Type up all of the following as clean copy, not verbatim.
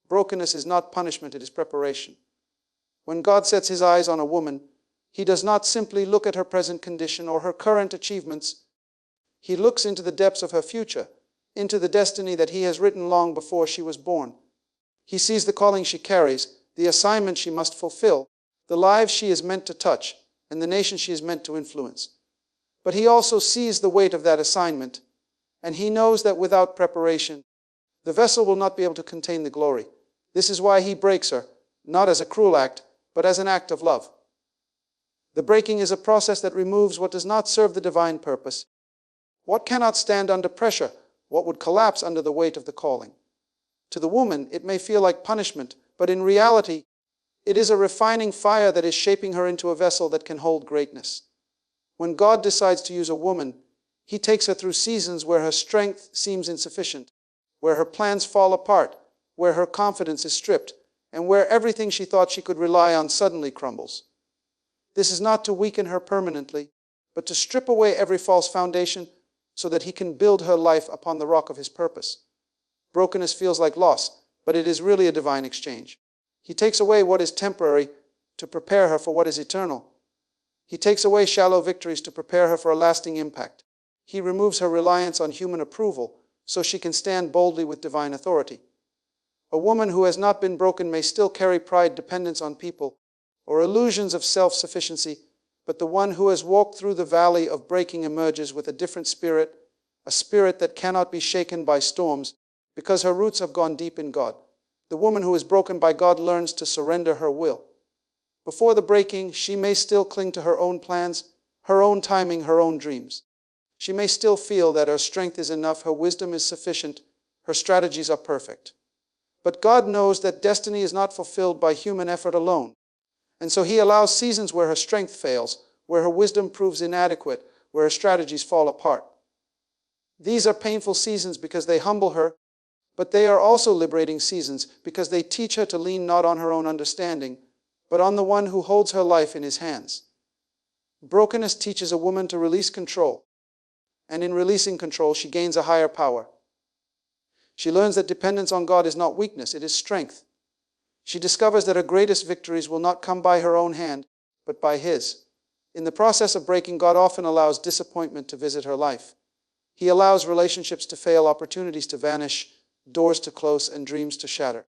Brokenness is not punishment, it is preparation. When God sets his eyes on a woman, he does not simply look at her present condition or her current achievements. He looks into the depths of her future, into the destiny that he has written long before she was born. He sees the calling she carries, the assignment she must fulfill, the lives she is meant to touch, and the nation she is meant to influence. But he also sees the weight of that assignment, and he knows that without preparation, the vessel will not be able to contain the glory. This is why he breaks her, not as a cruel act, but as an act of love. The breaking is a process that removes what does not serve the divine purpose. What cannot stand under pressure? What would collapse under the weight of the calling? To the woman, it may feel like punishment, but in reality, it is a refining fire that is shaping her into a vessel that can hold greatness. When God decides to use a woman, he takes her through seasons where her strength seems insufficient, where her plans fall apart, where her confidence is stripped, and where everything she thought she could rely on suddenly crumbles. This is not to weaken her permanently, but to strip away every false foundation so that he can build her life upon the rock of his purpose. Brokenness feels like loss, but it is really a divine exchange. He takes away what is temporary to prepare her for what is eternal. He takes away shallow victories to prepare her for a lasting impact. He removes her reliance on human approval so she can stand boldly with divine authority. A woman who has not been broken may still carry pride, dependence on people, or illusions of self-sufficiency, but the one who has walked through the valley of breaking emerges with a different spirit, a spirit that cannot be shaken by storms because her roots have gone deep in God. The woman who is broken by God learns to surrender her will. Before the breaking, she may still cling to her own plans, her own timing, her own dreams. She may still feel that her strength is enough, her wisdom is sufficient, her strategies are perfect. But God knows that destiny is not fulfilled by human effort alone. And so he allows seasons where her strength fails, where her wisdom proves inadequate, where her strategies fall apart. These are painful seasons because they humble her, but they are also liberating seasons because they teach her to lean not on her own understanding, but on the one who holds her life in his hands. Brokenness teaches a woman to release control, and in releasing control, she gains a higher power. She learns that dependence on God is not weakness, it is strength. She discovers that her greatest victories will not come by her own hand, but by his. In the process of breaking, God often allows disappointment to visit her life. He allows relationships to fail, opportunities to vanish, doors to close, and dreams to shatter.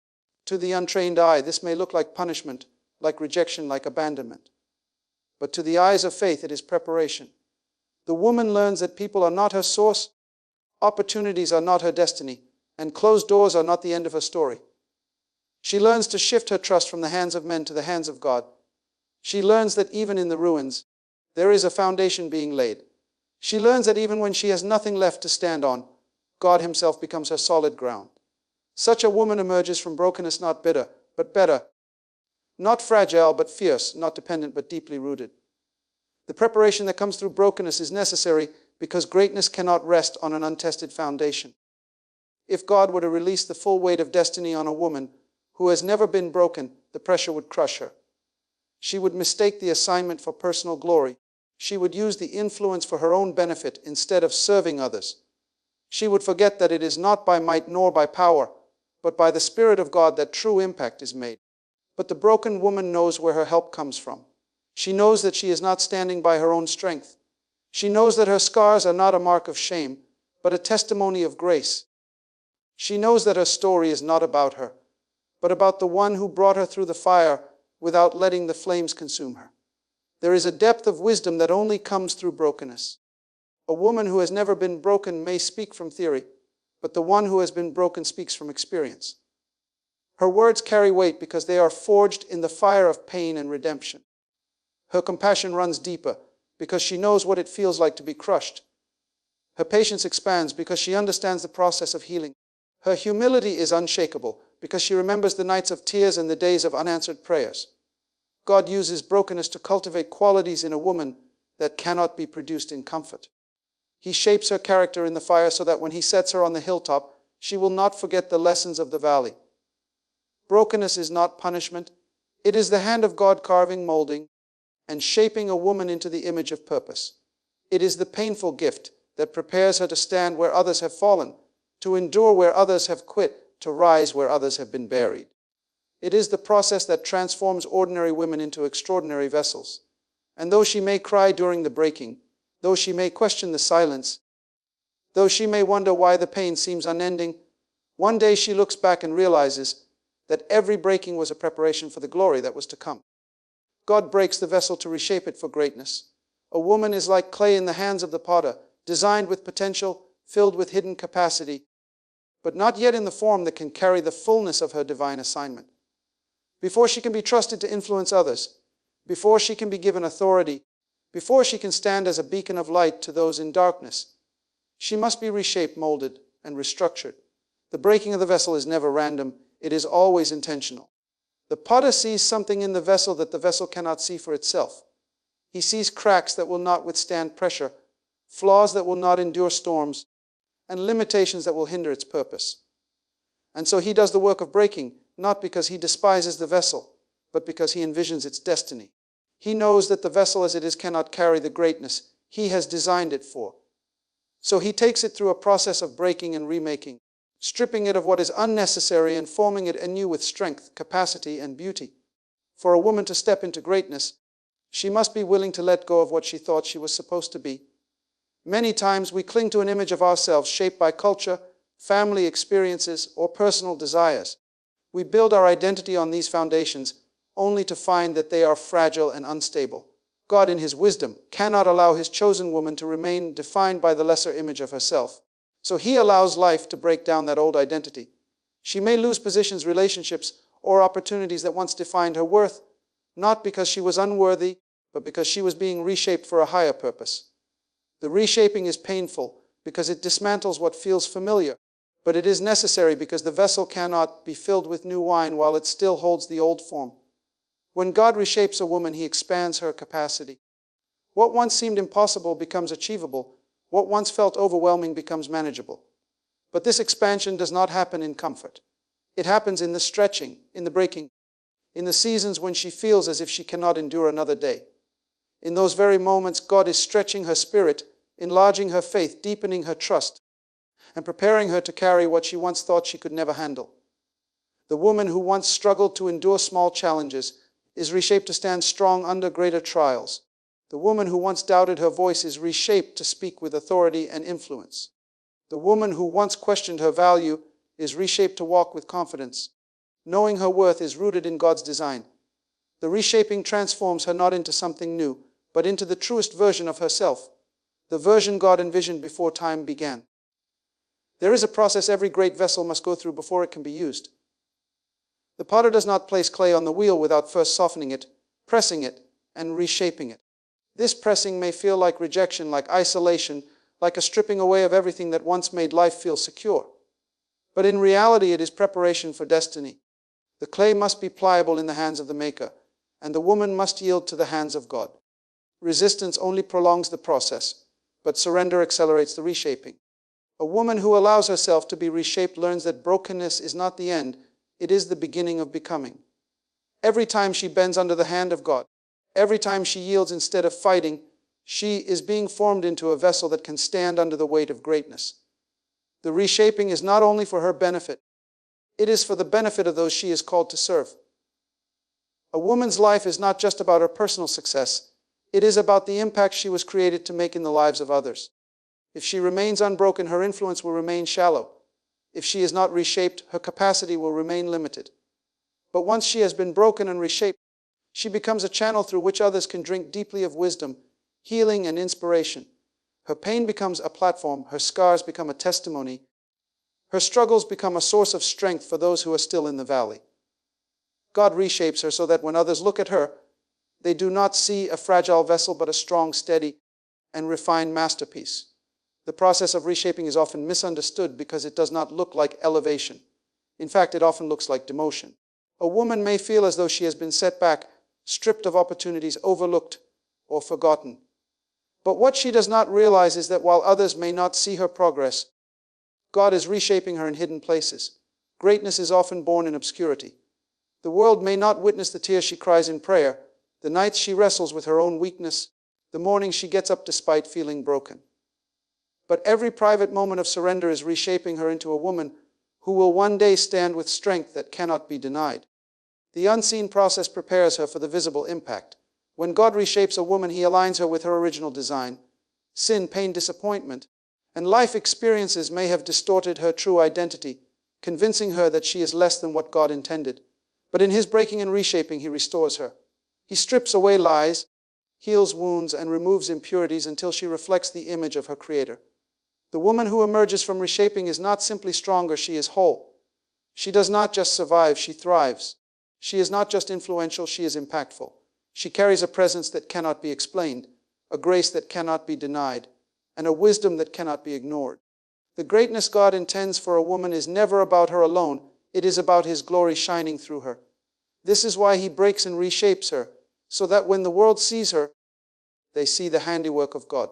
To the untrained eye, this may look like punishment, like rejection, like abandonment. But to the eyes of faith, it is preparation. The woman learns that people are not her source, opportunities are not her destiny, and closed doors are not the end of her story. She learns to shift her trust from the hands of men to the hands of God. She learns that even in the ruins, there is a foundation being laid. She learns that even when she has nothing left to stand on, God himself becomes her solid ground. Such a woman emerges from brokenness not bitter, but better. Not fragile, but fierce. Not dependent, but deeply rooted. The preparation that comes through brokenness is necessary because greatness cannot rest on an untested foundation. If God were to release the full weight of destiny on a woman who has never been broken, the pressure would crush her. She would mistake the assignment for personal glory. She would use the influence for her own benefit instead of serving others. She would forget that it is not by might nor by power, but by the Spirit of God that true impact is made. But the broken woman knows where her help comes from. She knows that she is not standing by her own strength. She knows that her scars are not a mark of shame, but a testimony of grace. She knows that her story is not about her, but about the one who brought her through the fire without letting the flames consume her. There is a depth of wisdom that only comes through brokenness. A woman who has never been broken may speak from theory, but the one who has been broken speaks from experience. Her words carry weight because they are forged in the fire of pain and redemption. Her compassion runs deeper because she knows what it feels like to be crushed. Her patience expands because she understands the process of healing. Her humility is unshakable because she remembers the nights of tears and the days of unanswered prayers. God uses brokenness to cultivate qualities in a woman that cannot be produced in comfort. He shapes her character in the fire so that when he sets her on the hilltop, she will not forget the lessons of the valley. Brokenness is not punishment. It is the hand of God carving, molding, and shaping a woman into the image of purpose. It is the painful gift that prepares her to stand where others have fallen, to endure where others have quit, to rise where others have been buried. It is the process that transforms ordinary women into extraordinary vessels. And though she may cry during the breaking, though she may question the silence, though she may wonder why the pain seems unending, one day she looks back and realizes that every breaking was a preparation for the glory that was to come. God breaks the vessel to reshape it for greatness. A woman is like clay in the hands of the potter, designed with potential, filled with hidden capacity, but not yet in the form that can carry the fullness of her divine assignment. Before she can be trusted to influence others, before she can be given authority, before she can stand as a beacon of light to those in darkness, she must be reshaped, molded, and restructured. The breaking of the vessel is never random, it is always intentional. The potter sees something in the vessel that the vessel cannot see for itself. He sees cracks that will not withstand pressure, flaws that will not endure storms, and limitations that will hinder its purpose. And so he does the work of breaking, not because he despises the vessel, but because he envisions its destiny. He knows that the vessel as it is cannot carry the greatness he has designed it for. So he takes it through a process of breaking and remaking, stripping it of what is unnecessary and forming it anew with strength, capacity, and beauty. For a woman to step into greatness, she must be willing to let go of what she thought she was supposed to be. Many times we cling to an image of ourselves shaped by culture, family experiences, or personal desires. We build our identity on these foundations only to find that they are fragile and unstable. God, in his wisdom, cannot allow his chosen woman to remain defined by the lesser image of herself. So he allows life to break down that old identity. She may lose positions, relationships, or opportunities that once defined her worth, not because she was unworthy, but because she was being reshaped for a higher purpose. The reshaping is painful because it dismantles what feels familiar, but it is necessary because the vessel cannot be filled with new wine while it still holds the old form. When God reshapes a woman, he expands her capacity. What once seemed impossible becomes achievable. What once felt overwhelming becomes manageable. But this expansion does not happen in comfort. It happens in the stretching, in the breaking, in the seasons when she feels as if she cannot endure another day. In those very moments, God is stretching her spirit, enlarging her faith, deepening her trust, and preparing her to carry what she once thought she could never handle. The woman who once struggled to endure small challenges is reshaped to stand strong under greater trials. The woman who once doubted her voice is reshaped to speak with authority and influence. The woman who once questioned her value is reshaped to walk with confidence. Knowing her worth is rooted in God's design. The reshaping transforms her not into something new, but into the truest version of herself, the version God envisioned before time began. There is a process every great vessel must go through before it can be used. The potter does not place clay on the wheel without first softening it, pressing it, and reshaping it. This pressing may feel like rejection, like isolation, like a stripping away of everything that once made life feel secure. But in reality, it is preparation for destiny. The clay must be pliable in the hands of the maker, and the woman must yield to the hands of God. Resistance only prolongs the process, but surrender accelerates the reshaping. A woman who allows herself to be reshaped learns that brokenness is not the end, it is the beginning of becoming. Every time she bends under the hand of God, every time she yields instead of fighting, she is being formed into a vessel that can stand under the weight of greatness. The reshaping is not only for her benefit, it is for the benefit of those she is called to serve. A woman's life is not just about her personal success, it is about the impact she was created to make in the lives of others. If she remains unbroken, her influence will remain shallow. If she is not reshaped, her capacity will remain limited. But once she has been broken and reshaped, she becomes a channel through which others can drink deeply of wisdom, healing, and inspiration. Her pain becomes a platform, her scars become a testimony, her struggles become a source of strength for those who are still in the valley. God reshapes her so that when others look at her, they do not see a fragile vessel but a strong, steady, and refined masterpiece. The process of reshaping is often misunderstood because it does not look like elevation. In fact, it often looks like demotion. A woman may feel as though she has been set back, stripped of opportunities, overlooked, or forgotten. But what she does not realize is that while others may not see her progress, God is reshaping her in hidden places. Greatness is often born in obscurity. The world may not witness the tears she cries in prayer, the nights she wrestles with her own weakness, the mornings she gets up despite feeling broken. But every private moment of surrender is reshaping her into a woman who will one day stand with strength that cannot be denied. The unseen process prepares her for the visible impact. When God reshapes a woman, He aligns her with her original design. Sin, pain, disappointment, and life experiences may have distorted her true identity, convincing her that she is less than what God intended. But in His breaking and reshaping, He restores her. He strips away lies, heals wounds, and removes impurities until she reflects the image of her Creator. The woman who emerges from reshaping is not simply stronger, she is whole. She does not just survive, she thrives. She is not just influential, she is impactful. She carries a presence that cannot be explained, a grace that cannot be denied, and a wisdom that cannot be ignored. The greatness God intends for a woman is never about her alone, it is about His glory shining through her. This is why He breaks and reshapes her, so that when the world sees her, they see the handiwork of God.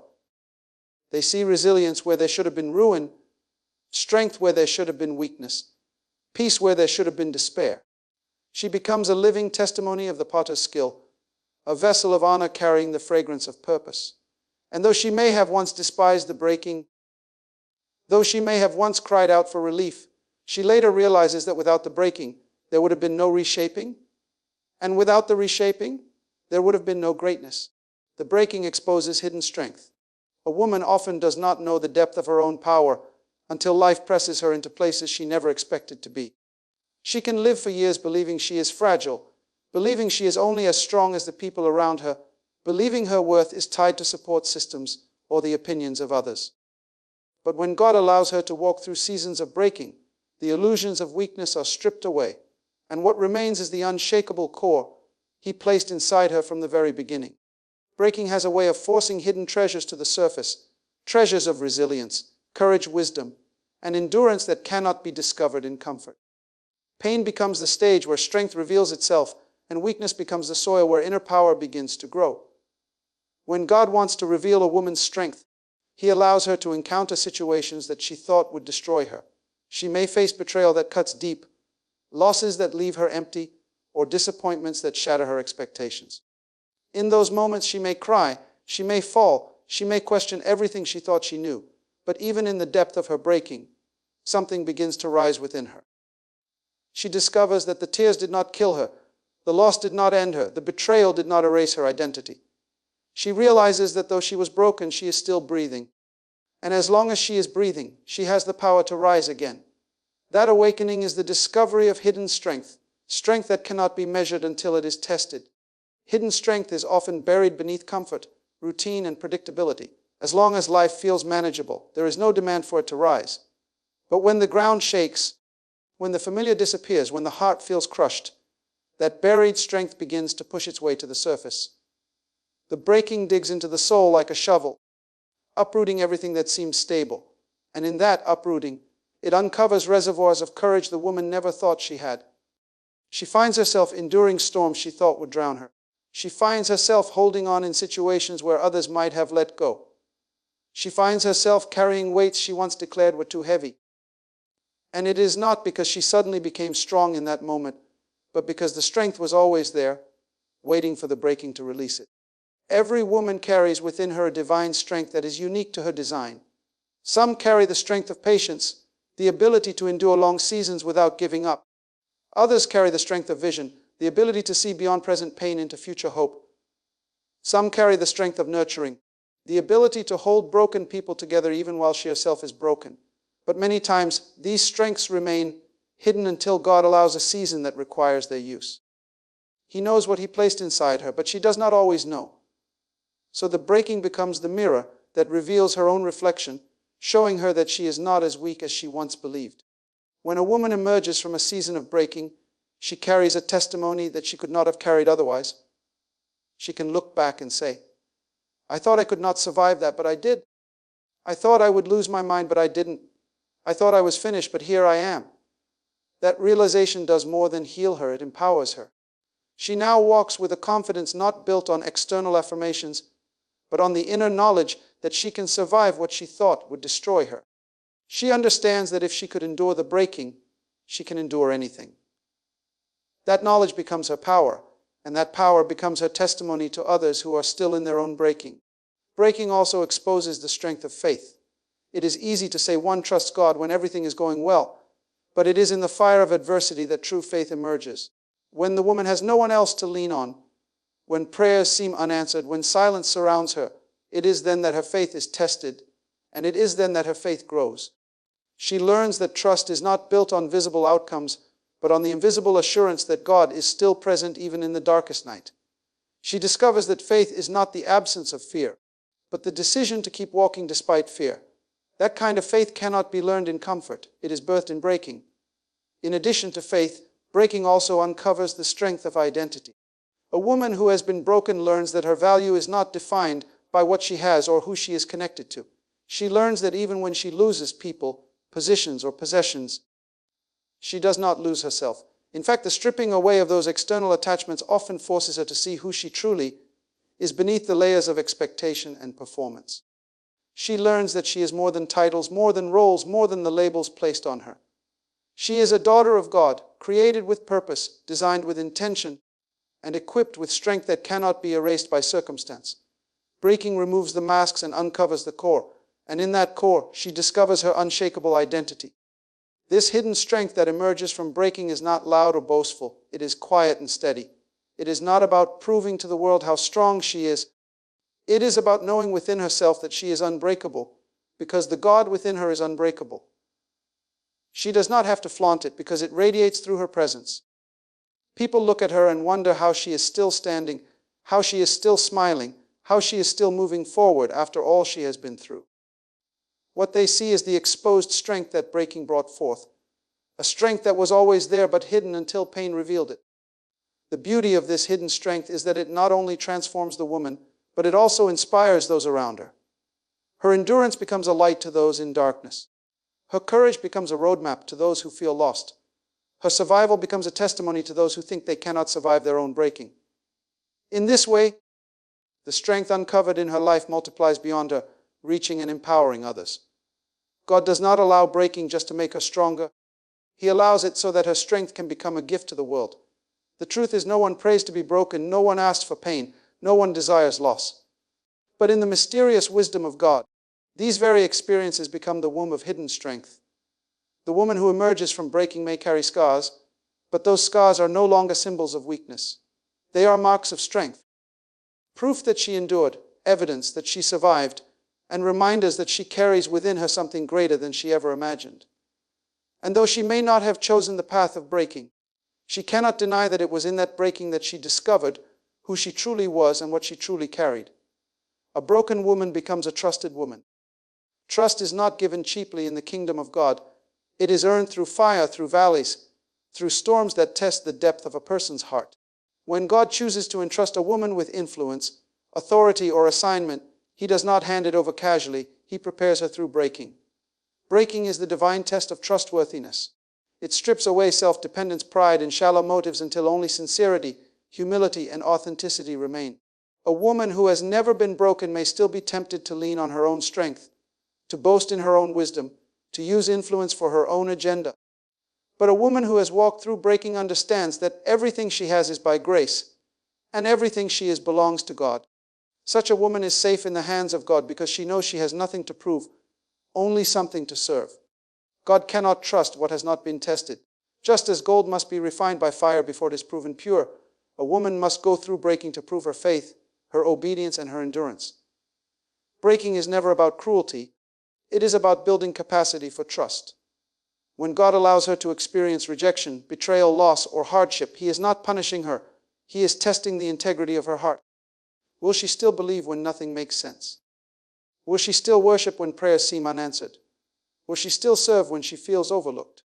They see resilience where there should have been ruin, strength where there should have been weakness, peace where there should have been despair. She becomes a living testimony of the potter's skill, a vessel of honor carrying the fragrance of purpose. And though she may have once despised the breaking, though she may have once cried out for relief, she later realizes that without the breaking, there would have been no reshaping, and without the reshaping, there would have been no greatness. The breaking exposes hidden strength. A woman often does not know the depth of her own power until life presses her into places she never expected to be. She can live for years believing she is fragile, believing she is only as strong as the people around her, believing her worth is tied to support systems or the opinions of others. But when God allows her to walk through seasons of breaking, the illusions of weakness are stripped away, and what remains is the unshakable core He placed inside her from the very beginning. Breaking has a way of forcing hidden treasures to the surface, treasures of resilience, courage, wisdom, and endurance that cannot be discovered in comfort. Pain becomes the stage where strength reveals itself, and weakness becomes the soil where inner power begins to grow. When God wants to reveal a woman's strength, He allows her to encounter situations that she thought would destroy her. She may face betrayal that cuts deep, losses that leave her empty, or disappointments that shatter her expectations. In those moments she may cry, she may fall, she may question everything she thought she knew, but even in the depth of her breaking, something begins to rise within her. She discovers that the tears did not kill her, the loss did not end her, the betrayal did not erase her identity. She realizes that though she was broken, she is still breathing. And as long as she is breathing, she has the power to rise again. That awakening is the discovery of hidden strength, strength that cannot be measured until it is tested. Hidden strength is often buried beneath comfort, routine, and predictability. As long as life feels manageable, there is no demand for it to rise. But when the ground shakes, when the familiar disappears, when the heart feels crushed, that buried strength begins to push its way to the surface. The breaking digs into the soul like a shovel, uprooting everything that seems stable. And in that uprooting, it uncovers reservoirs of courage the woman never thought she had. She finds herself enduring storms she thought would drown her. She finds herself holding on in situations where others might have let go. She finds herself carrying weights she once declared were too heavy. And it is not because she suddenly became strong in that moment, but because the strength was always there, waiting for the breaking to release it. Every woman carries within her a divine strength that is unique to her design. Some carry the strength of patience, the ability to endure long seasons without giving up. Others carry the strength of vision, the ability to see beyond present pain into future hope. Some carry the strength of nurturing, the ability to hold broken people together even while she herself is broken. But many times, these strengths remain hidden until God allows a season that requires their use. He knows what He placed inside her, but she does not always know. So the breaking becomes the mirror that reveals her own reflection, showing her that she is not as weak as she once believed. When a woman emerges from a season of breaking, she carries a testimony that she could not have carried otherwise. She can look back and say, "I thought I could not survive that, but I did. I thought I would lose my mind, but I didn't. I thought I was finished, but here I am." That realization does more than heal her, it empowers her. She now walks with a confidence not built on external affirmations, but on the inner knowledge that she can survive what she thought would destroy her. She understands that if she could endure the breaking, she can endure anything. That knowledge becomes her power, and that power becomes her testimony to others who are still in their own breaking. Breaking also exposes the strength of faith. It is easy to say one trusts God when everything is going well, But it is in the fire of adversity that true faith emerges. When the woman has no one else to lean on, when prayers seem unanswered, when silence surrounds her, it is then that her faith is tested, and it is then that her faith grows. She learns that trust is not built on visible outcomes, but on the invisible assurance that God is still present even in the darkest night. She discovers that faith is not the absence of fear, but the decision to keep walking despite fear. That kind of faith cannot be learned in comfort. It is birthed in breaking. In addition to faith, breaking also uncovers the strength of identity. A woman who has been broken learns that her value is not defined by what she has or who she is connected to. She learns that even when she loses people, positions, or possessions, she does not lose herself. In fact, the stripping away of those external attachments often forces her to see who she truly is beneath the layers of expectation and performance. She learns that she is more than titles, more than roles, more than the labels placed on her. She is a daughter of God, created with purpose, designed with intention, and equipped with strength that cannot be erased by circumstance. Breaking removes the masks and uncovers the core, and in that core, she discovers her unshakable identity. This hidden strength that emerges from breaking is not loud or boastful. It is quiet and steady. It is not about proving to the world how strong she is. It is about knowing within herself that she is unbreakable, because the God within her is unbreakable. She does not have to flaunt it because it radiates through her presence. People look at her and wonder how she is still standing, how she is still smiling, how she is still moving forward after all she has been through. What they see is the exposed strength that breaking brought forth, a strength that was always there but hidden until pain revealed it. The beauty of this hidden strength is that it not only transforms the woman, but it also inspires those around her. Her endurance becomes a light to those in darkness. Her courage becomes a roadmap to those who feel lost. Her survival becomes a testimony to those who think they cannot survive their own breaking. In this way, the strength uncovered in her life multiplies beyond her, reaching and empowering others. God does not allow breaking just to make her stronger. He allows it so that her strength can become a gift to the world. The truth is, no one prays to be broken, no one asks for pain, no one desires loss. But in the mysterious wisdom of God, these very experiences become the womb of hidden strength. The woman who emerges from breaking may carry scars, but those scars are no longer symbols of weakness. They are marks of strength. Proof that she endured, evidence that she survived, and reminders that she carries within her something greater than she ever imagined. And though she may not have chosen the path of breaking, she cannot deny that it was in that breaking that she discovered who she truly was and what she truly carried. A broken woman becomes a trusted woman. Trust is not given cheaply in the kingdom of God. It is earned through fire, through valleys, through storms that test the depth of a person's heart. When God chooses to entrust a woman with influence, authority, or assignment, He does not hand it over casually. He prepares her through breaking. Breaking is the divine test of trustworthiness. It strips away self-dependence, pride, and shallow motives until only sincerity, humility, and authenticity remain. A woman who has never been broken may still be tempted to lean on her own strength, to boast in her own wisdom, to use influence for her own agenda. But a woman who has walked through breaking understands that everything she has is by grace, and everything she is belongs to God. Such a woman is safe in the hands of God because she knows she has nothing to prove, only something to serve. God cannot trust what has not been tested. Just as gold must be refined by fire before it is proven pure, a woman must go through breaking to prove her faith, her obedience, and her endurance. Breaking is never about cruelty. It is about building capacity for trust. When God allows her to experience rejection, betrayal, loss, or hardship, He is not punishing her. He is testing the integrity of her heart. Will she still believe when nothing makes sense? Will she still worship when prayers seem unanswered? Will she still serve when she feels overlooked?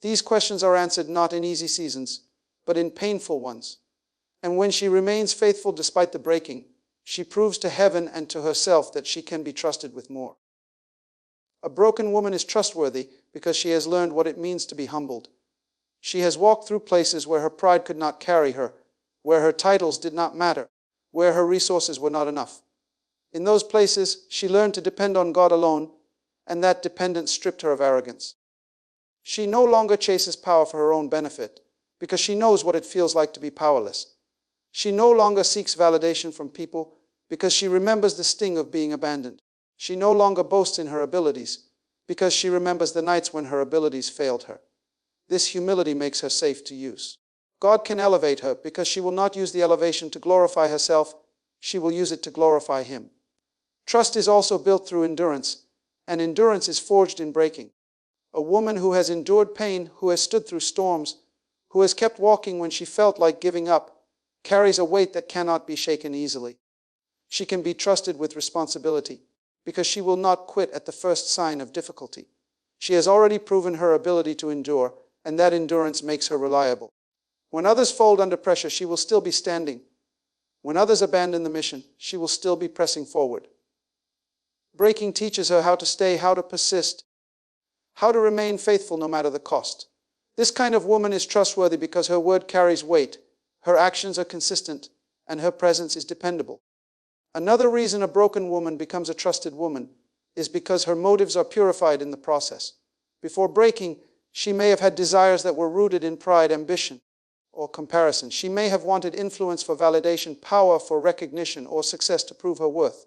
These questions are answered not in easy seasons, but in painful ones. And when she remains faithful despite the breaking, she proves to heaven and to herself that she can be trusted with more. A broken woman is trustworthy because she has learned what it means to be humbled. She has walked through places where her pride could not carry her, where her titles did not matter, where her resources were not enough. In those places, she learned to depend on God alone, and that dependence stripped her of arrogance. She no longer chases power for her own benefit, because she knows what it feels like to be powerless. She no longer seeks validation from people, because she remembers the sting of being abandoned. She no longer boasts in her abilities, because she remembers the nights when her abilities failed her. This humility makes her safe to use. God can elevate her because she will not use the elevation to glorify herself, she will use it to glorify Him. Trust is also built through endurance, and endurance is forged in breaking. A woman who has endured pain, who has stood through storms, who has kept walking when she felt like giving up, carries a weight that cannot be shaken easily. She can be trusted with responsibility because she will not quit at the first sign of difficulty. She has already proven her ability to endure, and that endurance makes her reliable. When others fold under pressure, she will still be standing. When others abandon the mission, she will still be pressing forward. Breaking teaches her how to stay, how to persist, how to remain faithful no matter the cost. This kind of woman is trustworthy because her word carries weight, her actions are consistent, and her presence is dependable. Another reason a broken woman becomes a trusted woman is because her motives are purified in the process. Before breaking, she may have had desires that were rooted in pride, ambition, or comparison. She may have wanted influence for validation, power for recognition, or success to prove her worth.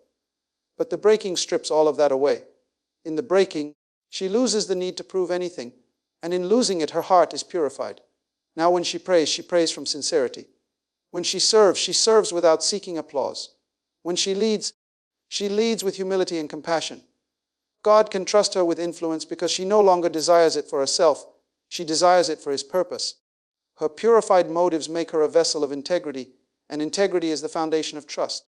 But the breaking strips all of that away. In the breaking, she loses the need to prove anything, and in losing it, her heart is purified. Now when she prays from sincerity. When she serves without seeking applause. When she leads with humility and compassion. God can trust her with influence because she no longer desires it for herself, she desires it for His purpose. Her purified motives make her a vessel of integrity, and integrity is the foundation of trust.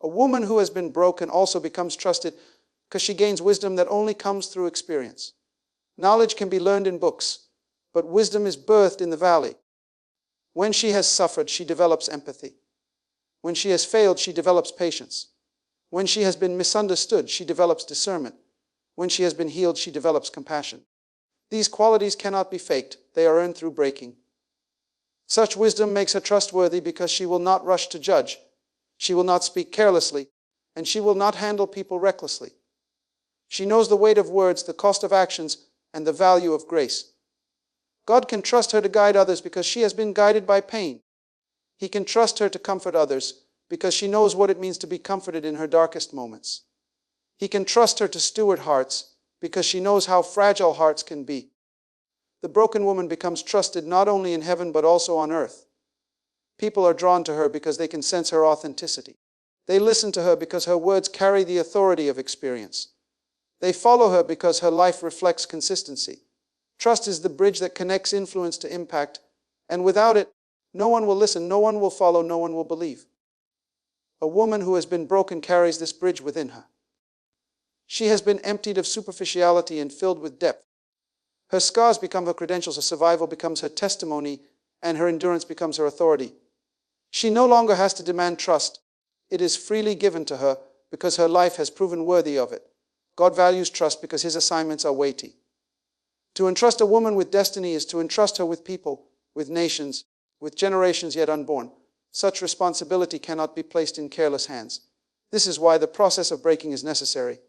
A woman who has been broken also becomes trusted because she gains wisdom that only comes through experience. Knowledge can be learned in books, but wisdom is birthed in the valley. When she has suffered, she develops empathy. When she has failed, she develops patience. When she has been misunderstood, she develops discernment. When she has been healed, she develops compassion. These qualities cannot be faked. They are earned through breaking. Such wisdom makes her trustworthy because she will not rush to judge. She will not speak carelessly, and she will not handle people recklessly. She knows the weight of words, the cost of actions, and the value of grace. God can trust her to guide others because she has been guided by pain. He can trust her to comfort others because she knows what it means to be comforted in her darkest moments. He can trust her to steward hearts because she knows how fragile hearts can be. The broken woman becomes trusted not only in heaven but also on earth. People are drawn to her because they can sense her authenticity. They listen to her because her words carry the authority of experience. They follow her because her life reflects consistency. Trust is the bridge that connects influence to impact, and without it, no one will listen, no one will follow, no one will believe. A woman who has been broken carries this bridge within her. She has been emptied of superficiality and filled with depth. Her scars become her credentials, her survival becomes her testimony, and her endurance becomes her authority. She no longer has to demand trust. It is freely given to her because her life has proven worthy of it. God values trust because His assignments are weighty. To entrust a woman with destiny is to entrust her with people, with nations, with generations yet unborn. Such responsibility cannot be placed in careless hands. This is why the process of breaking is necessary.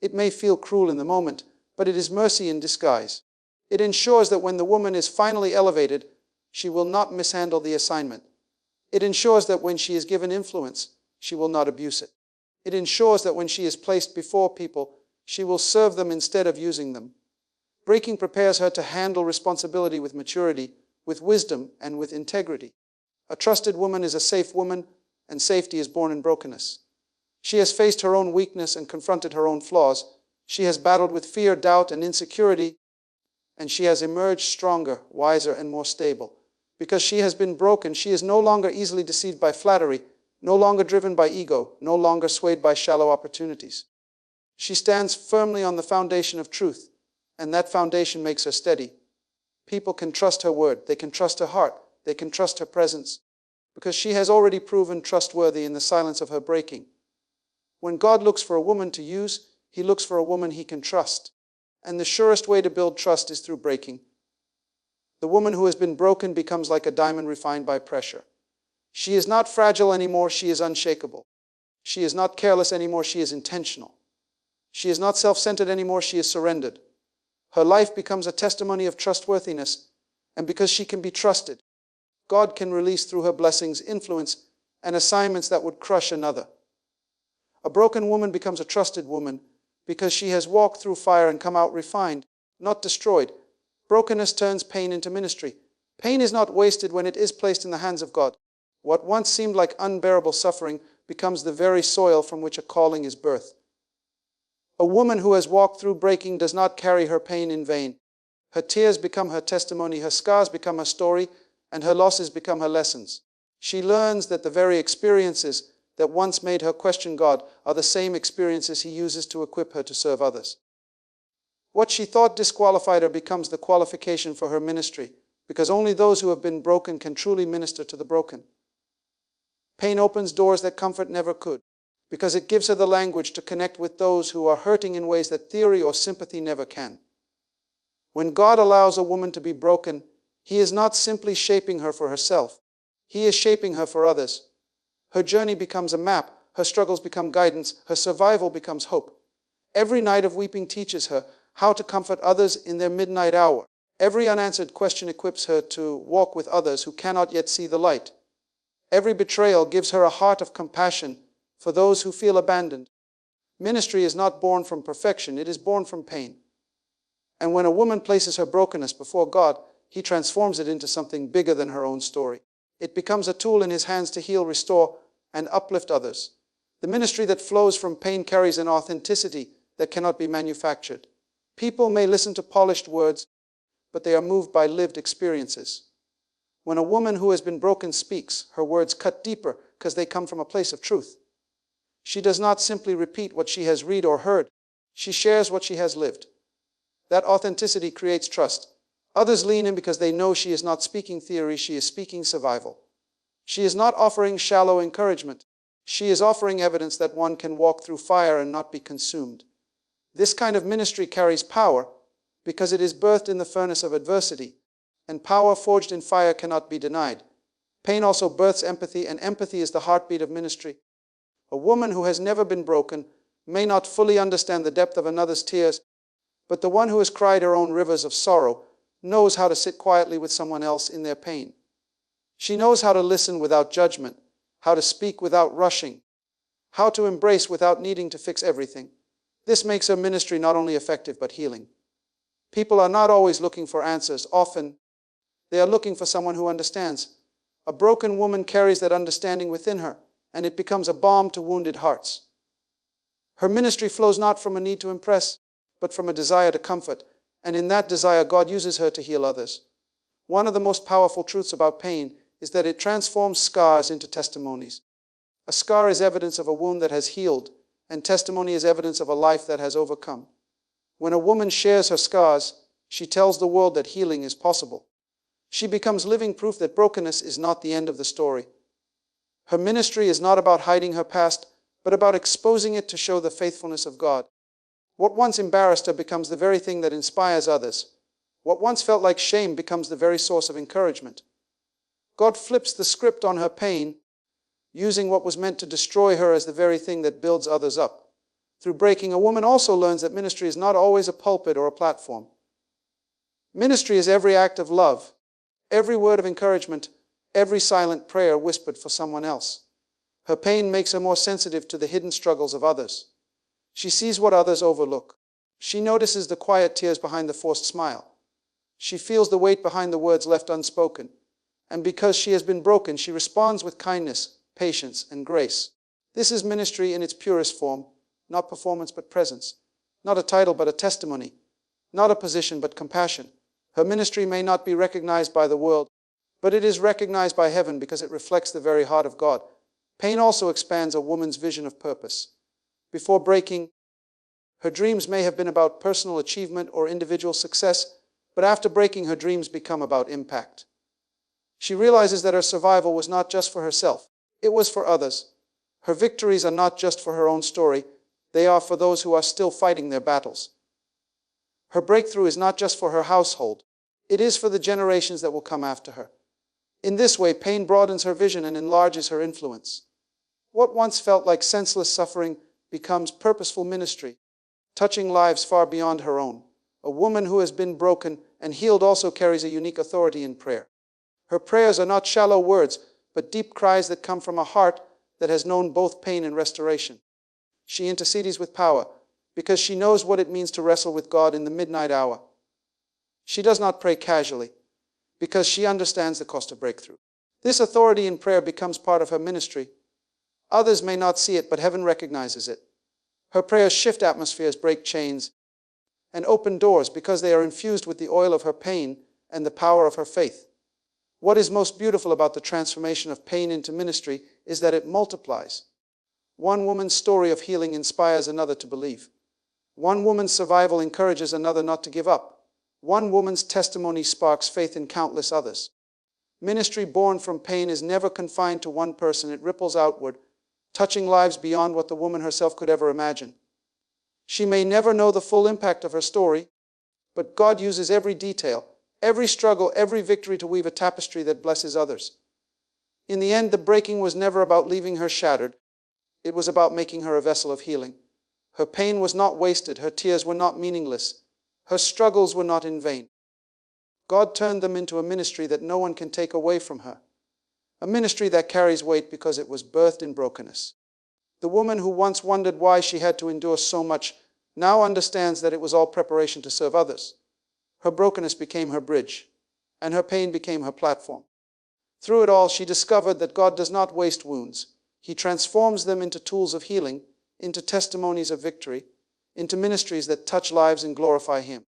It may feel cruel in the moment, but it is mercy in disguise. It ensures that when the woman is finally elevated, she will not mishandle the assignment. It ensures that when she is given influence, she will not abuse it. It ensures that when she is placed before people, she will serve them instead of using them. Breaking prepares her to handle responsibility with maturity, with wisdom, and with integrity. A trusted woman is a safe woman, and safety is born in brokenness. She has faced her own weakness and confronted her own flaws. She has battled with fear, doubt, and insecurity, and she has emerged stronger, wiser, and more stable. Because she has been broken, she is no longer easily deceived by flattery, no longer driven by ego, no longer swayed by shallow opportunities. She stands firmly on the foundation of truth, and that foundation makes her steady. People can trust her word, they can trust her heart, they can trust her presence, because she has already proven trustworthy in the silence of her breaking. When God looks for a woman to use, He looks for a woman He can trust. And the surest way to build trust is through breaking. The woman who has been broken becomes like a diamond refined by pressure. She is not fragile anymore, she is unshakable. She is not careless anymore, she is intentional. She is not self-centered anymore, she is surrendered. Her life becomes a testimony of trustworthiness, and because she can be trusted, God can release through her blessings, influence, and assignments that would crush another. A broken woman becomes a trusted woman because she has walked through fire and come out refined, not destroyed. Brokenness turns pain into ministry. Pain is not wasted when it is placed in the hands of God. What once seemed like unbearable suffering becomes the very soil from which a calling is birthed. A woman who has walked through breaking does not carry her pain in vain. Her tears become her testimony, her scars become her story, and her losses become her lessons. She learns that the very experiences that once made her question God are the same experiences He uses to equip her to serve others. What she thought disqualified her becomes the qualification for her ministry, because only those who have been broken can truly minister to the broken. Pain opens doors that comfort never could, because it gives her the language to connect with those who are hurting in ways that theory or sympathy never can. When God allows a woman to be broken, He is not simply shaping her for herself. He is shaping her for others. Her journey becomes a map, her struggles become guidance, her survival becomes hope. Every night of weeping teaches her how to comfort others in their midnight hour. Every unanswered question equips her to walk with others who cannot yet see the light. Every betrayal gives her a heart of compassion for those who feel abandoned. Ministry is not born from perfection, it is born from pain. And when a woman places her brokenness before God, He transforms it into something bigger than her own story. It becomes a tool in His hands to heal, restore, and uplift others. The ministry that flows from pain carries an authenticity that cannot be manufactured. People may listen to polished words, but they are moved by lived experiences. When a woman who has been broken speaks, her words cut deeper because they come from a place of truth. She does not simply repeat what she has read or heard. She shares what she has lived. That authenticity creates trust. Others lean in because they know she is not speaking theory, she is speaking survival. She is not offering shallow encouragement. She is offering evidence that one can walk through fire and not be consumed. This kind of ministry carries power because it is birthed in the furnace of adversity, and power forged in fire cannot be denied. Pain also births empathy, and empathy is the heartbeat of ministry. A woman who has never been broken may not fully understand the depth of another's tears, but the one who has cried her own rivers of sorrow knows how to sit quietly with someone else in their pain. She knows how to listen without judgment, how to speak without rushing, how to embrace without needing to fix everything. This makes her ministry not only effective but healing. People are not always looking for answers. Often, they are looking for someone who understands. A broken woman carries that understanding within her, and it becomes a balm to wounded hearts. Her ministry flows not from a need to impress, but from a desire to comfort, and in that desire, God uses her to heal others. One of the most powerful truths about pain is that it transforms scars into testimonies. A scar is evidence of a wound that has healed, and testimony is evidence of a life that has overcome. When a woman shares her scars, she tells the world that healing is possible. She becomes living proof that brokenness is not the end of the story. Her ministry is not about hiding her past, but about exposing it to show the faithfulness of God. What once embarrassed her becomes the very thing that inspires others. What once felt like shame becomes the very source of encouragement. God flips the script on her pain, using what was meant to destroy her as the very thing that builds others up. Through breaking, a woman also learns that ministry is not always a pulpit or a platform. Ministry is every act of love, every word of encouragement, every silent prayer whispered for someone else. Her pain makes her more sensitive to the hidden struggles of others. She sees what others overlook. She notices the quiet tears behind the forced smile. She feels the weight behind the words left unspoken. And because she has been broken, she responds with kindness, patience, and grace. This is ministry in its purest form, not performance but presence, not a title but a testimony, not a position but compassion. Her ministry may not be recognized by the world, but it is recognized by heaven because it reflects the very heart of God. Pain also expands a woman's vision of purpose. Before breaking, her dreams may have been about personal achievement or individual success, but after breaking, her dreams become about impact. She realizes that her survival was not just for herself, it was for others. Her victories are not just for her own story, they are for those who are still fighting their battles. Her breakthrough is not just for her household, it is for the generations that will come after her. In this way, pain broadens her vision and enlarges her influence. What once felt like senseless suffering becomes purposeful ministry, touching lives far beyond her own. A woman who has been broken and healed also carries a unique authority in prayer. Her prayers are not shallow words, but deep cries that come from a heart that has known both pain and restoration. She intercedes with power because she knows what it means to wrestle with God in the midnight hour. She does not pray casually, because she understands the cost of breakthrough. This authority in prayer becomes part of her ministry. Others may not see it, but heaven recognizes it. Her prayers shift atmospheres, break chains, and open doors because they are infused with the oil of her pain and the power of her faith. What is most beautiful about the transformation of pain into ministry is that it multiplies. One woman's story of healing inspires another to believe. One woman's survival encourages another not to give up. One woman's testimony sparks faith in countless others. Ministry born from pain is never confined to one person. It ripples outward, touching lives beyond what the woman herself could ever imagine. She may never know the full impact of her story, but God uses every detail, every struggle, every victory to weave a tapestry that blesses others. In the end, the breaking was never about leaving her shattered. It was about making her a vessel of healing. Her pain was not wasted. Her tears were not meaningless. Her struggles were not in vain. God turned them into a ministry that no one can take away from her. A ministry that carries weight because it was birthed in brokenness. The woman who once wondered why she had to endure so much now understands that it was all preparation to serve others. Her brokenness became her bridge, and her pain became her platform. Through it all, she discovered that God does not waste wounds. He transforms them into tools of healing, into testimonies of victory, into ministries that touch lives and glorify Him.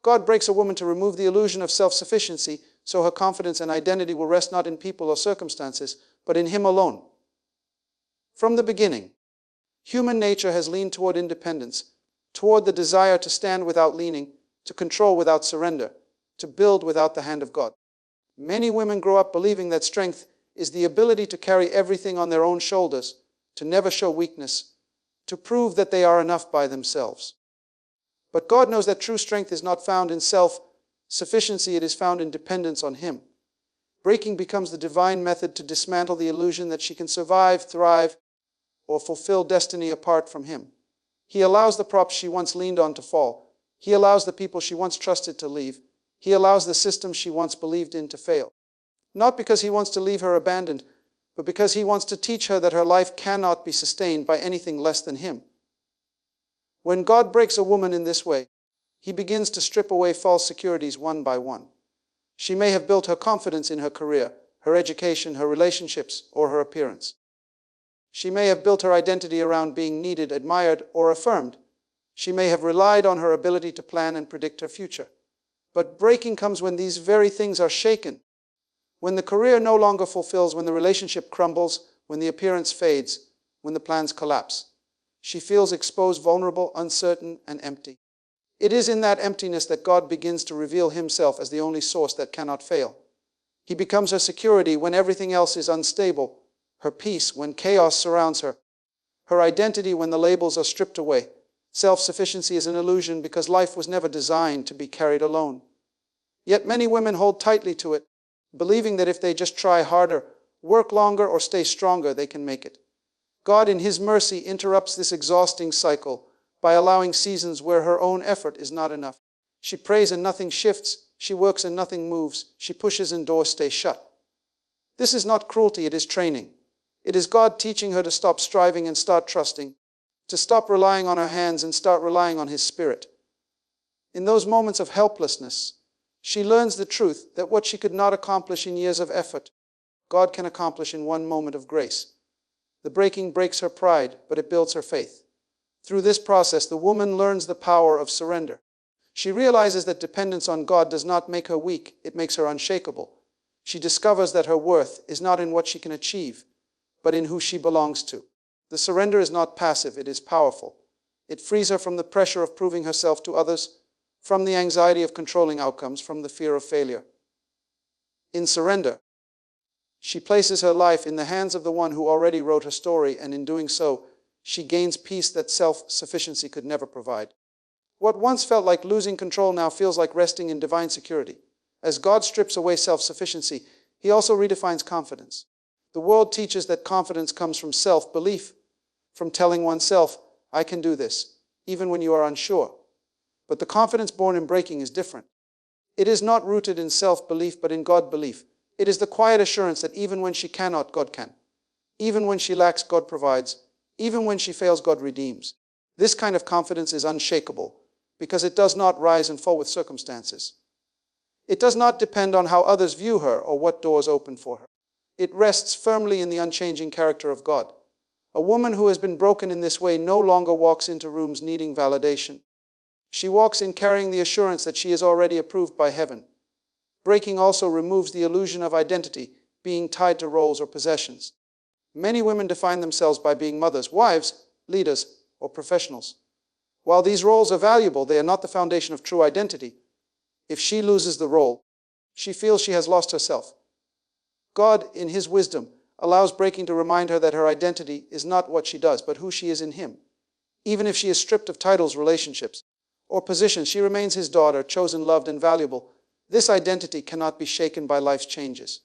God breaks a woman to remove the illusion of self-sufficiency so her confidence and identity will rest not in people or circumstances, but in Him alone. From the beginning, human nature has leaned toward independence, toward the desire to stand without leaning, to control without surrender, to build without the hand of God. Many women grow up believing that strength is the ability to carry everything on their own shoulders, to never show weakness, to prove that they are enough by themselves. But God knows that true strength is not found in self-sufficiency, it is found in dependence on Him. Breaking becomes the divine method to dismantle the illusion that she can survive, thrive, or fulfill destiny apart from Him. He allows the props she once leaned on to fall. He allows the people she once trusted to leave. He allows the systems she once believed in to fail. Not because He wants to leave her abandoned, but because He wants to teach her that her life cannot be sustained by anything less than Him. When God breaks a woman in this way, He begins to strip away false securities one by one. She may have built her confidence in her career, her education, her relationships, or her appearance. She may have built her identity around being needed, admired, or affirmed. She may have relied on her ability to plan and predict her future. But breaking comes when these very things are shaken. When the career no longer fulfills, when the relationship crumbles, when the appearance fades, when the plans collapse. She feels exposed, vulnerable, uncertain, and empty. It is in that emptiness that God begins to reveal Himself as the only source that cannot fail. He becomes her security when everything else is unstable, her peace when chaos surrounds her, her identity when the labels are stripped away. Self-sufficiency is an illusion because life was never designed to be carried alone. Yet many women hold tightly to it, believing that if they just try harder, work longer, or stay stronger, they can make it. God, in His mercy, interrupts this exhausting cycle by allowing seasons where her own effort is not enough. She prays and nothing shifts. She works and nothing moves. She pushes and doors stay shut. This is not cruelty, it is training. It is God teaching her to stop striving and start trusting, to stop relying on her hands and start relying on His Spirit. In those moments of helplessness, she learns the truth that what she could not accomplish in years of effort, God can accomplish in one moment of grace. The breaking breaks her pride, but it builds her faith. Through this process, the woman learns the power of surrender. She realizes that dependence on God does not make her weak, it makes her unshakable. She discovers that her worth is not in what she can achieve, but in who she belongs to. The surrender is not passive, it is powerful. It frees her from the pressure of proving herself to others, from the anxiety of controlling outcomes, from the fear of failure. In surrender, she places her life in the hands of the one who already wrote her story, and in doing so, she gains peace that self-sufficiency could never provide. What once felt like losing control now feels like resting in divine security. As God strips away self-sufficiency, He also redefines confidence. The world teaches that confidence comes from self-belief, from telling oneself, I can do this, even when you are unsure. But the confidence born in breaking is different. It is not rooted in self-belief, but in God-belief. It is the quiet assurance that even when she cannot, God can. Even when she lacks, God provides. Even when she fails, God redeems. This kind of confidence is unshakable because it does not rise and fall with circumstances. It does not depend on how others view her or what doors open for her. It rests firmly in the unchanging character of God. A woman who has been broken in this way no longer walks into rooms needing validation. She walks in carrying the assurance that she is already approved by heaven. Breaking also removes the illusion of identity, being tied to roles or possessions. Many women define themselves by being mothers, wives, leaders, or professionals. While these roles are valuable, they are not the foundation of true identity. If she loses the role, she feels she has lost herself. God, in His wisdom, allows breaking to remind her that her identity is not what she does, but who she is in Him. Even if she is stripped of titles, relationships, or positions, she remains His daughter, chosen, loved, and valuable. This identity cannot be shaken by life's changes.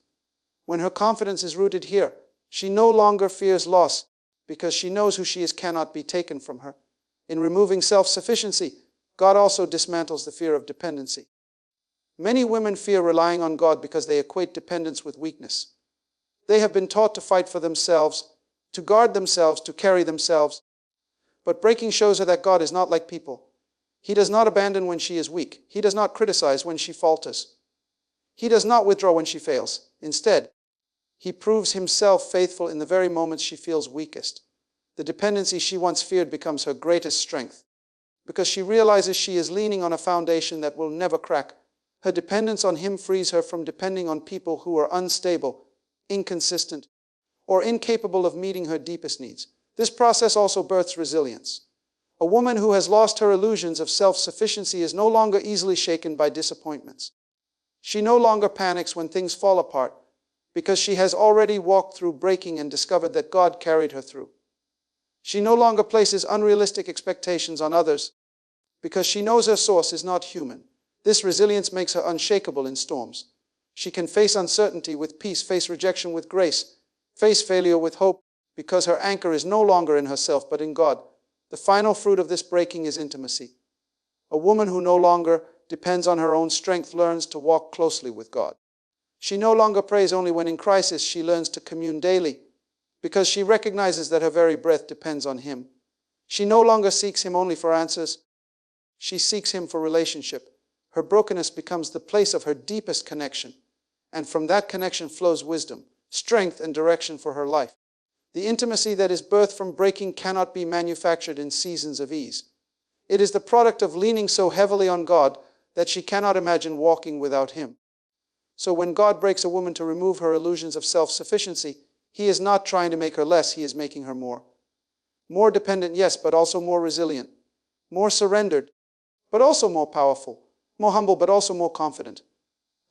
When her confidence is rooted here, she no longer fears loss, because she knows who she is cannot be taken from her. In removing self-sufficiency, God also dismantles the fear of dependency. Many women fear relying on God because they equate dependence with weakness. They have been taught to fight for themselves, to guard themselves, to carry themselves. But breaking shows her that God is not like people. He does not abandon when she is weak. He does not criticize when she falters. He does not withdraw when she fails. Instead, He proves Himself faithful in the very moments she feels weakest. The dependency she once feared becomes her greatest strength, because she realizes she is leaning on a foundation that will never crack. Her dependence on Him frees her from depending on people who are unstable, inconsistent, or incapable of meeting her deepest needs. This process also births resilience. A woman who has lost her illusions of self-sufficiency is no longer easily shaken by disappointments. She no longer panics when things fall apart, because she has already walked through breaking and discovered that God carried her through. She no longer places unrealistic expectations on others, because she knows her source is not human. This resilience makes her unshakable in storms. She can face uncertainty with peace, face rejection with grace, face failure with hope, because her anchor is no longer in herself but in God. The final fruit of this breaking is intimacy. A woman who no longer depends on her own strength learns to walk closely with God. She no longer prays only when in crisis. She learns to commune daily, because she recognizes that her very breath depends on Him. She no longer seeks Him only for answers. She seeks Him for relationship. Her brokenness becomes the place of her deepest connection, and from that connection flows wisdom, strength, and direction for her life. The intimacy that is birthed from breaking cannot be manufactured in seasons of ease. It is the product of leaning so heavily on God that she cannot imagine walking without Him. So when God breaks a woman to remove her illusions of self-sufficiency, He is not trying to make her less, He is making her more. More dependent, yes, but also more resilient. More surrendered, but also more powerful. More humble, but also more confident.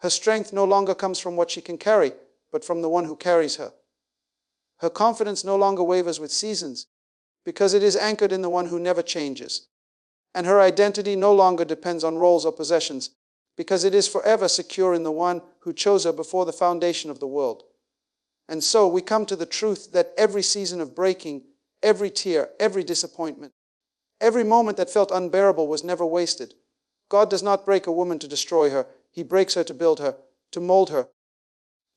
Her strength no longer comes from what she can carry, but from the one who carries her. Her confidence no longer wavers with seasons, because it is anchored in the one who never changes. And her identity no longer depends on roles or possessions, because it is forever secure in the one who chose her before the foundation of the world. And so we come to the truth that every season of breaking, every tear, every disappointment, every moment that felt unbearable was never wasted. God does not break a woman to destroy her. He breaks her to build her, to mold her,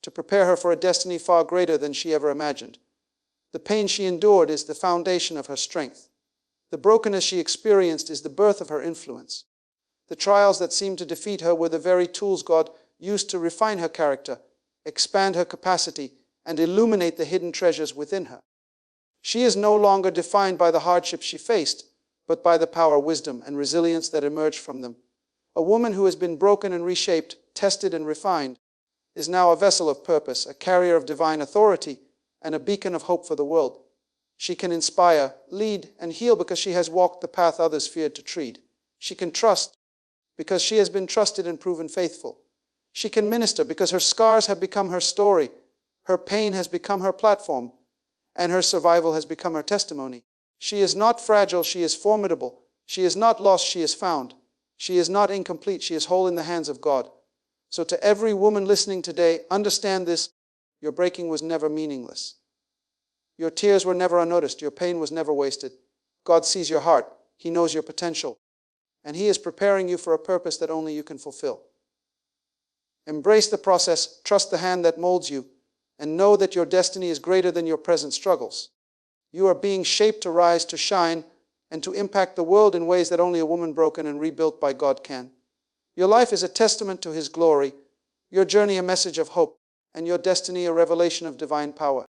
to prepare her for a destiny far greater than she ever imagined. The pain she endured is the foundation of her strength. The brokenness she experienced is the birth of her influence. The trials that seemed to defeat her were the very tools God used to refine her character, expand her capacity, and illuminate the hidden treasures within her. She is no longer defined by the hardships she faced, but by the power, wisdom, and resilience that emerge from them. A woman who has been broken and reshaped, tested and refined, is now a vessel of purpose, a carrier of divine authority, and a beacon of hope for the world. She can inspire, lead, and heal because she has walked the path others feared to tread. She can trust because she has been trusted and proven faithful. She can minister because her scars have become her story, her pain has become her platform, and her survival has become her testimony. She is not fragile, she is formidable. She is not lost, she is found. She is not incomplete, she is whole in the hands of God. So to every woman listening today, understand this: your breaking was never meaningless. Your tears were never unnoticed. Your pain was never wasted. God sees your heart. He knows your potential. And He is preparing you for a purpose that only you can fulfill. Embrace the process, trust the hand that molds you, and know that your destiny is greater than your present struggles. You are being shaped to rise, to shine, and to impact the world in ways that only a woman broken and rebuilt by God can. Your life is a testament to His glory, your journey a message of hope, and your destiny a revelation of divine power.